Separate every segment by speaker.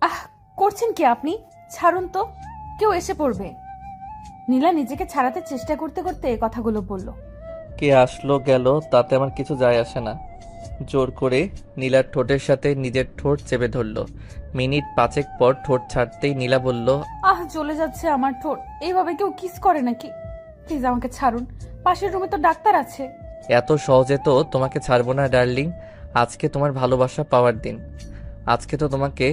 Speaker 1: আহ, করছেন কি আপনি? ছাড়ুন তো, কেউ এসে পড়বে। নীলা নিজেকে ছাড়াতে চেষ্টা করতে করতে এই কথাগুলো বলল।
Speaker 2: কে আসলো গেল তাতে আমার কিছু যায় আসে না। জোর করে নীলার ঠোঁটের সাথে নিজের ঠোঁট চেপে ধরল। মিনিট পাঁচেক পর ঠোঁট ছাড়তেই নীলা বলল,
Speaker 1: আহ, জ্বলে যাচ্ছে আমার ঠোঁট। এইভাবে কেউ কিস করে নাকি? প্লিজ আমাকে ছাড়ুন, পাশের রুমে তো ডাক্তার আছে।
Speaker 2: এত সহজে তো তোমাকে ছাড়বো না ডার্লিং। আজকে তোমার ভালোবাসা পাওয়ার দিন। আজকে তো তোমাকে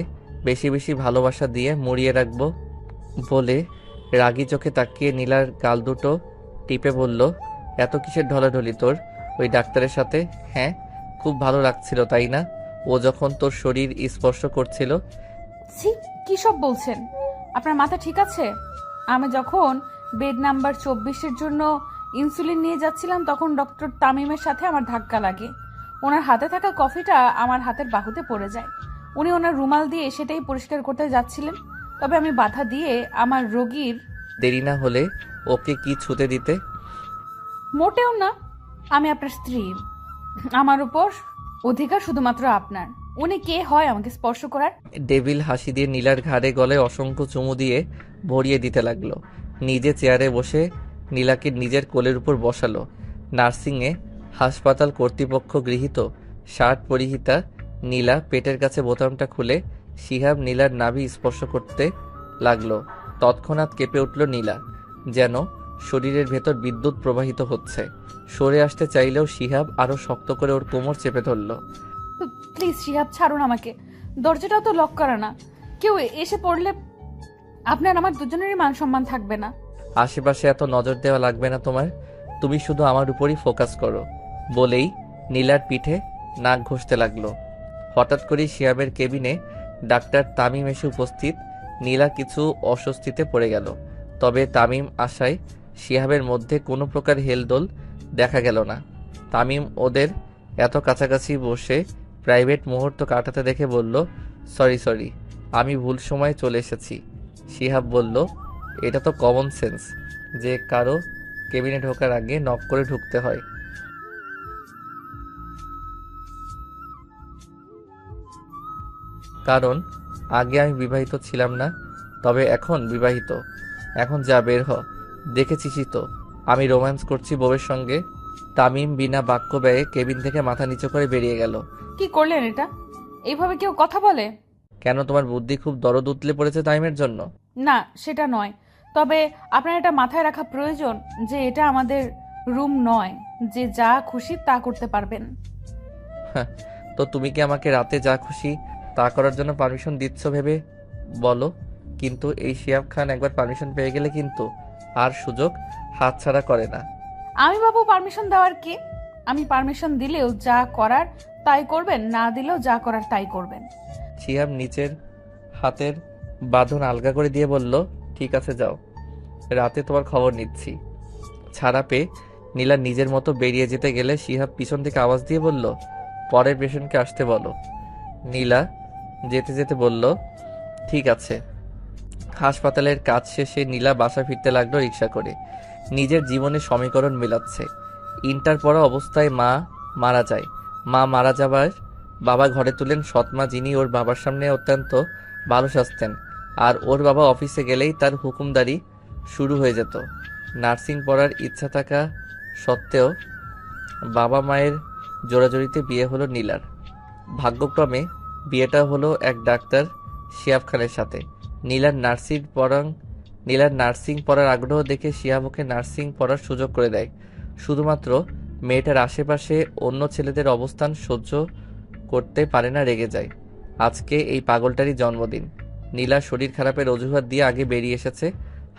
Speaker 2: বেশি বেশি ভালোবাসা দিয়ে মুড়িয়ে রাখবো। বলে রাগী চোখে তাকিয়ে নীলার গাল দুটো টিপে বলল, এত কিসের ঢলাঢলি তোর ওই ডাক্তারের সাথে? হ্যাঁ, খুব ভালো লাগছিল তাই না ও যখন তোর শরীর স্পর্শ করছিল?
Speaker 1: ছি, কি সব বলছেন? আপনার মাথা ঠিক আছে? আমি যখন বেড নাম্বার 24-এর জন্য ইনসুলিন নিয়ে যাচ্ছিলাম তখন ডক্টর তামিমের সাথে আমার ধাক্কা লাগে। ওনার হাতে থাকা কফিটা আমার হাতের বাহুতে পড়ে যায়। উনি ওনার রুমাল দিয়ে সেটাই পরিষ্কার করতে যাচ্ছিলেন, তবে আমি বাধা দিয়ে আমার রোগীর।
Speaker 2: দেরি না হলে ওকে কি ছুতে দিতে?
Speaker 1: মোটেও না, আমি আপনার স্ত্রী। আমার উপর অধিকার শুধুমাত্র আপনার। উনি কে হয় আমাকে স্পর্শ করার?
Speaker 2: ডেভিল হাসি দিয়ে নীলার ঘাড়ে গলায় অসংখ্য চুমু দিয়ে ভরিয়ে দিতে লাগলো। নিজে চেয়ারে বসে নীলাকে নিজের কোলের উপর বসালো। নার্সিংয়ে হাসপাতাল কর্তৃপক্ষ গৃহীত শার্ট পরিহিতা নীলা পেটের কাছে বোতামটা খুলে শিহাব নীলার নাভি স্পর্শ করতে লাগলো। তৎক্ষণাৎ কেঁপে উঠল নীলা, যেন শরীরের ভেতর বিদ্যুৎ প্রবাহিত হচ্ছে। সরে আসতে চাইলেও শিহাব আরো শক্ত করে ওর কোমর চেপে ধরল।
Speaker 1: প্লিজ শিহাব, ছাড়ুন আমাকে। দরজাটাও তো লক করা না। কেউ এসে পড়লে আপনার আমার দুজনেরই মান সম্মান থাকবে না।
Speaker 2: আশেপাশে এত নজর দেওয়া লাগবে না তোমার, তুমি শুধু আমার উপরই ফোকাস করো। বলেই নীলার পিঠে নাক ঘষতে লাগলো। হঠাৎ করেই শিয়াবের কেবিনে ডাক্তার তামিম এসে উপস্থিত। নীলা কিছু অস্বস্তিতে পড়ে গেল। তবে তামিম আসায় শিহাবের মধ্যে কোনো প্রকার হেলদোল দেখা গেল না। তামিম ওদের এত কাছাকাছি বসে প্রাইভেট মুহূর্ত কাটাতে দেখে বলল, সরি সরি, আমি ভুল সময়ে চলে এসেছি। শিহাব বলল, এটা তো কমন সেন্স যে কারো কেবিনে ঢোকার আগে নক করে ঢুকতে হয়। কারণ আগে আমি বিবাহিত ছিলাম না, তবে এখন বিবাহিত। এখন যা বের হ, দেখেছিসই তো আমি রোম্যান্স করছি বউয়ের সঙ্গে। তামিম বিনা বাক্য ব্যয়ে কেবিন থেকে মাথা নিচু করে বেরিয়ে গেল।
Speaker 1: কি করলেন এটা? এইভাবে কেউ কথা বলে?
Speaker 2: কেন, তোমার বুদ্ধি খুব দরদ উতলে পড়েছে তামিমের জন্য?
Speaker 1: না, সেটা নয়। তবে আপনার এটা মাথায় রাখা প্রয়োজন যে এটা আমাদের রুম নয়, যে যা খুশি তা করতে পারবেন।
Speaker 2: হ্যাঁ, তো তুমি কি আমাকে রাতে যা খুশি তা করার জন্য পারমিশন দিচ্ছ ভেবে বলো? কিন্তু এই শিহাব খান একবার পারমিশন পেয়ে গেলে কিন্তু আর সুযোগ হাতছাড়া করে না।
Speaker 1: আমি বাবু পারমিশন দেওয়ার কে? আমি পারমিশন দিলেও যা করার তাই করবেন, না দিলেও যা করার তাই করবেন।
Speaker 2: শিহাব নিচের হাতের বাঁধন আলগা করে দিয়ে বলল, ঠিক আছে যাও, রাতে তোমার খবর নিচ্ছি। ছাড়া পেয়ে নীলা নিজের মতো বেরিয়ে যেতে গেলে শিহাব পিছন থেকে আওয়াজ দিয়ে বলল, পরের পেশেন্টকে আসতে বলো। নীলা যেতে যেতে বলল, ঠিক আছে। হাসপাতালের কাজ শেষে নীলা বাসা ফিরতে লাগলো রিক্সা করে। নিজের জীবনের সমীকরণ মেলাচ্ছে। ইন্টার পড়া অবস্থায় মা মারা যায়। মা মারা যাবার বাবা ঘরে তুলেন সৎমা, যিনি ওর বাবার সামনে অত্যন্ত ভালো সাজতেন। আর ওর বাবা অফিসে গেলেই তার হুকুমদারি শুরু হয়ে যেত। নার্সিং পড়ার ইচ্ছা থাকা সত্ত্বেও বাবা মায়ের জোরাজুরিতে বিয়ে হলো নীলার। ভাগ্যক্রমে বিয়েটা হলো এক ডাক্তার শিহাব খানের সাথে। নীলার নার্সিং পড়াং নীলার নার্সিং পড়ার আগ্রহ দেখে শিহাব ওকে নার্সিং পড়ার সুযোগ করে দেয়। শুধুমাত্র মেয়েটার আশেপাশে অন্য ছেলেদের অবস্থান সহ্য করতে পারে না, রেগে যায়। আজকে এই পাগলটারই জন্মদিন। নীলা শরীর খারাপের অজুহাত দিয়ে আগে বেরিয়ে এসেছে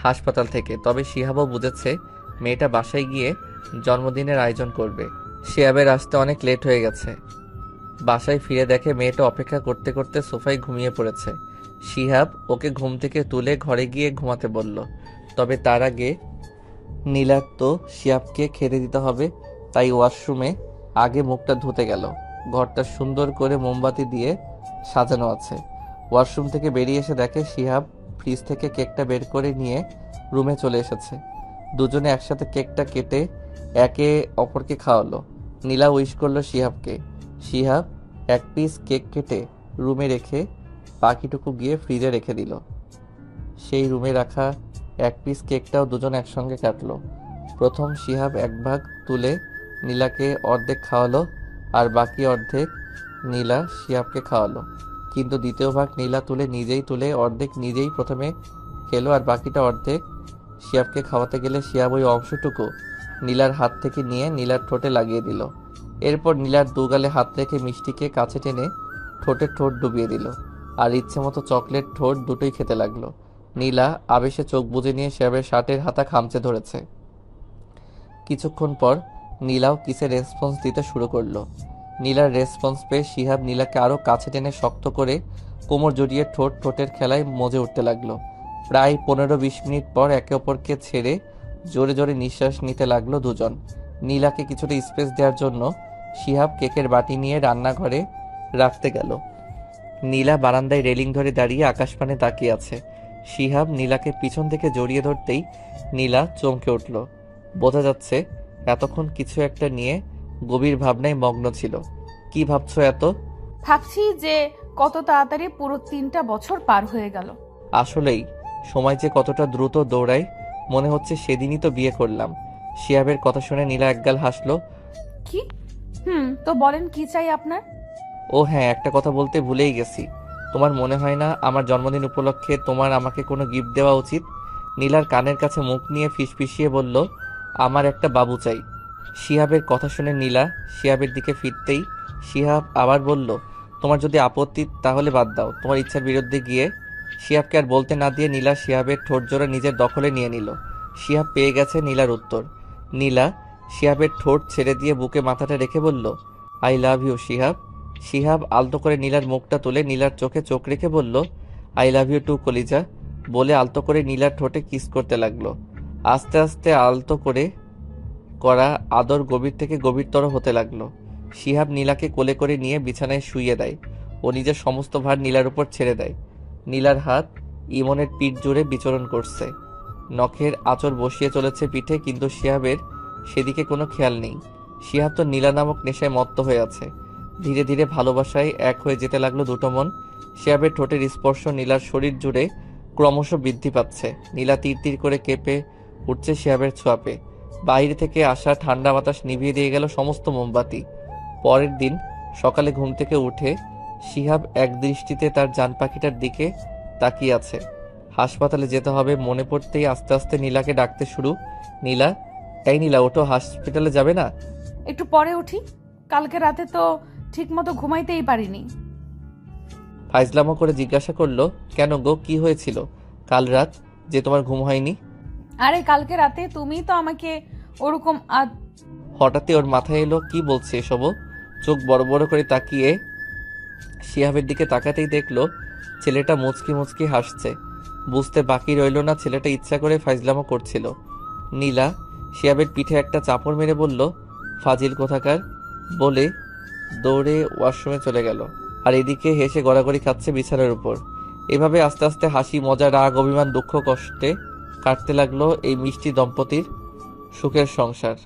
Speaker 2: হাসপাতাল থেকে। তবে শিহাবও বুঝেছে মেয়েটা বাসায় গিয়ে জন্মদিনের আয়োজন করবে। শিহাবের আসতে অনেক লেট হয়ে গেছে। বাসায় ফিরে দেখে মেয়েটা অপেক্ষা করতে করতে সোফায় ঘুমিয়ে পড়েছে। শিহাব ওকে ঘুম থেকে তুলে ঘরে গিয়ে ঘুমাতে বলল। তবে তার আগে নীলার তো শিহাবকে খেতে দিতে হবে, তাই ওয়াশরুমে আগে মুখটা ধুতে গেল। ঘরটা সুন্দর করে মোমবাতি দিয়ে সাজানো আছে। ওয়াশরুম থেকে বেরিয়ে এসে দেখে শিহাব ফ্রিজ থেকে কেকটা বের করে নিয়ে রুমে চলে এসেছে। দুজনে একসাথে কেকটা কেটে একে অপরকে খাওয়ালো। নীলা উইশ করলো শিহাবকে। শিহাব এক পিস কেক কেটে রুমে রেখে বাকিটুকু গিয়ে ফ্রিজে রেখে দিল। সেই রুমে রাখা এক পিস কেকটাও দুজন একসঙ্গে কাটলো। প্রথম শিহাব এক ভাগ তুলে নীলাকে অর্ধেক খাওয়ালো, আর বাকি অর্ধেক নীলা শিহাবকে খাওয়ালো। কিন্তু দ্বিতীয় ভাগ নীলা তুলে অর্ধেক নিজেই প্রথমে খেলো, আর বাকিটা অর্ধেক শিহাবকে খাওয়াতে গেলে শিহাব ওই অংশটুকু নীলার হাত থেকে নিয়ে নীলার ঠোঁটে লাগিয়ে দিল। এরপর নীলার দুগালে হাত রেখে মিষ্টিকে কাছে টেনে ঠোঁটে ঠোঁট ডুবিয়ে দিল, আর ইচ্ছে মতো চকলেট ঠোঁট দুটোই খেতে লাগলো। নীলা আবেশে চোখ বুজে নিয়ে শিহাবের শার্টের হাতা খামচে ধরেছে। কিছুক্ষণ পর নীলাও কিসে রেসপন্স দিতে শুরু করলো। নীলার রেসপন্স পেয়ে শিহাব নীলাকে আরও কাছে টেনে শক্ত করে কোমর জড়িয়ে ঠোঁটের খেলায় মজে উঠতে লাগলো। প্রায় 15-20 মিনিট পর একে অপরকে ছেড়ে জোরে জোরে নিঃশ্বাস নিতে লাগলো দুজন। নীলাকে কিছুটা স্পেস দেওয়ার জন্য শিহাব কেকের বাটি নিয়ে রান্নাঘরে রাখতে গেল। নীলা বারান্দায় রেলিং ধরে দাঁড়িয়ে আকাশপানে তাকিয়ে আছে। শিহাব নীলাকে পিছন থেকে জড়িয়ে ধরতেই নীলা চমকে উঠল। বোঝা যাচ্ছে এতক্ষণ কিছু একটা নিয়ে গভীর ভাবনায় মগ্ন ছিল। কি ভাবছো এত?
Speaker 1: ভাবছি যে কত তাড়াতাড়ি পুরো 3টা বছর পার হয়ে গেল।
Speaker 2: আসলেই সময় যে কতটা দ্রুত দৌড়ায়, মনে হচ্ছে সেদিনই তো বিয়ে করলাম। শিহাবের কথা শুনে নীলা একগাল হাসলো।
Speaker 1: কি? তো বলেন কি চাই আপনার?
Speaker 2: ও হ্যাঁ, একটা কথা বলতে ভুলেই গেছি। তোমার মনে হয় না আমার জন্মদিন উপলক্ষে তোমার আমাকে কোনো গিফট দেওয়া উচিত? নীলার কানের কাছে মুখ নিয়ে ফিসফিসিয়ে বলল, আমার একটা বাবু চাই। শিহাবের কথা শুনে নীলা শিহাবের দিকে ফিরতেই শিহাব আবার বলল, তোমার যদি আপত্তি তাহলে বাদ দাও, তোমার ইচ্ছার বিরুদ্ধে গিয়ে। শিহাবকে আর বলতে না দিয়ে নীলা শিহাবের ঠোঁট জোড়া নিজের দখলে নিয়ে নিল। শিহাব পেয়ে গেছে নীলার উত্তর। নীলা শিহাবের ঠোঁট ছেড়ে দিয়ে বুকে মাথাটা রেখে বলল, I love you Shihab. Shihab আলতো করে নীলার মুখটা তুলে নীলার চোখে চোখ রেখে বলল, আই লাভ ইউ টু কলিজা। বলে আলতো করে নীলার ঠোঁটে কিস করতে লাগলো। আস্তে আস্তে আলতো করে করা আদর গভীর থেকে গভীরতর হতে লাগলো। শিহাব নীলাকে কোলে করে নিয়ে বিছানায় শুইয়ে দেয় ও নিজের সমস্ত ভার নীলার উপর ছেড়ে দেয়। নীলার হাত ইমনের পিঠ জুড়ে বিচরণ করছে, নখের আঁচড় বসিয়ে চলেছে পিঠে, কিন্তু শিহাবের সেদিকে কোনো খেয়াল নেই। শিহাব তো নীলা নামক নেশায় মত্ত হয়ে আছে। ধীরে ধীরে ভালোবাসায় এক হয়ে যেতে লাগলো দুটো মন। শিহাবের ঠোঁটের স্পর্শ নীলার শরীর জুড়ে ক্রমশ বৃদ্ধি পাচ্ছে। নীলা তীর তীর করে কেঁপে উঠছে শিহাবের ছোঁয়াপে। বাইরে থেকে আসা ঠান্ডা বাতাস নিভিয়ে দিয়ে গেল সমস্ত মোমবাতি। পরের দিন সকালে ঘুম থেকে উঠে শিহাব এক দৃষ্টিতে তার জান পাখিটার দিকে তাকিয়ে আছে। হাসপাতালে যেতে হবে মনে পড়তেই আস্তে আস্তে নীলাকে ডাকতে শুরু। নীলা, এই নীলা, ওঠো, হসপিটালে যাবে না?
Speaker 1: একটু পরে উঠি, কালকে রাতে তো ঠিকমতো ঘুমাইতেই পারিনি।
Speaker 2: ফাইজলামো করে জিজ্ঞাসা করলো, কেন গো, কি হয়েছিল কাল রাত যে তোমার ঘুম হয়নি?
Speaker 1: আরে কালকে রাতে তুমি তো আমাকে ওরকম
Speaker 2: হঠাৎই ওর মাথায় এলো কি বলছে এসবও। চোখ বড় বড় করে তাকিয়ে শিহাবের দিকে তাকাতেই দেখলো ছেলেটা মুচকি মুচকি হাসছে। বুঝতে বাকি রইল না ছেলেটা ইচ্ছা করে ফাইজলামো করছিল। নীলা শিহাবের পিঠে একটা চাপড় মেরে বলল, ফাজিল কোথাকার, বলে দৌড়ে ওয়াশরুমে চলে গেল। আর এদিকে হেসে গড়াগড়ি খাচ্ছে বিছানার উপর। এভাবে আস্তে আস্তে হাসি, মজা, রাগ, অভিমান, দুঃখ, কষ্টে কাটতে লাগলো এই মিষ্টি দম্পতির সুখের সংসার।